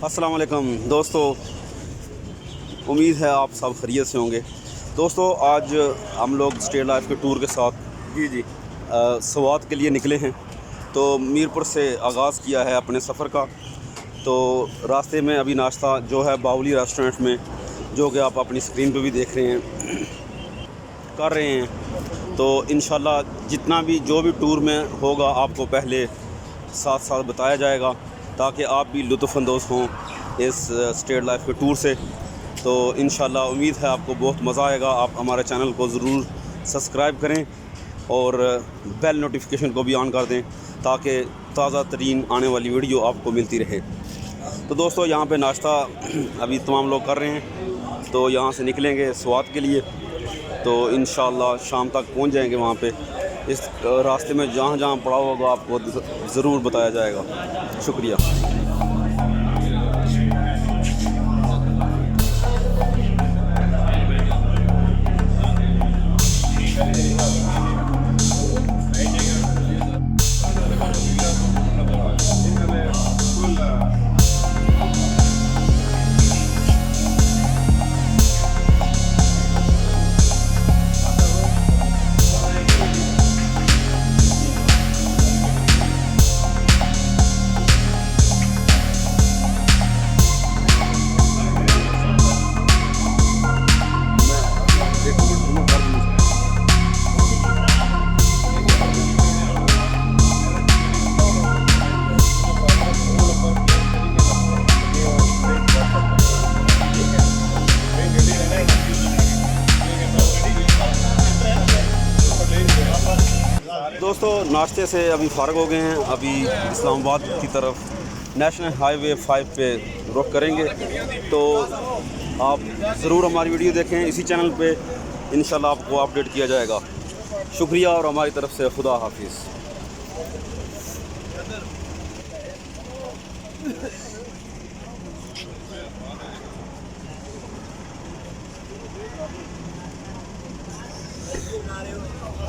अस्सलाम वालेकुम दोस्तों, उम्मीद है आप सब खैरियत से होंगे। दोस्तों आज हम लोग स्टेट लाइफ के टूर के साथ जी स्वात के लिए निकले हैं। तो मीरपुर से आगाज़ किया है अपने सफ़र का। तो रास्ते में अभी नाश्ता जो है बाउली रेस्टोरेंट में, जो कि आप अपनी स्क्रीन पे भी देख रहे हैं, कर रहे हैं। तो इंशाल्लाह जितना भी जो भी टूर में होगा आपको पहले साथ साथ बताया जाएगा, ताकि आप भी लुत्फ़अंदोज़ हों इस स्टेट लाइफ के टूर से। तो इंशाल्लाह उम्मीद है आपको बहुत मज़ा आएगा। आप हमारे चैनल को ज़रूर सब्सक्राइब करें और बेल नोटिफिकेशन को भी ऑन कर दें, ताकि ताज़ा तरीन आने वाली वीडियो आपको मिलती रहे। तो दोस्तों यहाँ पे नाश्ता अभी तमाम लोग कर रहे हैं। तो यहाँ से निकलेंगे स्वात के लिए। तो इंशाल्लाह शाम तक पहुँच जाएंगे वहाँ पे। इस रास्ते में जहाँ जहाँ पड़ा होगा आपको ज़रूर बताया जाएगा। शुक्रिया। दोस्तों नाश्ते से अभी फ़ारग हो गए हैं। अभी इस्लामाबाद की तरफ नेशनल हाईवे 5 पे रुख करेंगे। तो आप ज़रूर हमारी वीडियो देखें इसी चैनल पे, इंशाल्लाह आपको अपडेट किया जाएगा। शुक्रिया और हमारी तरफ से खुदा हाफिज़।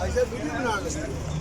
ऐसे वीडियो बना लेते हैं।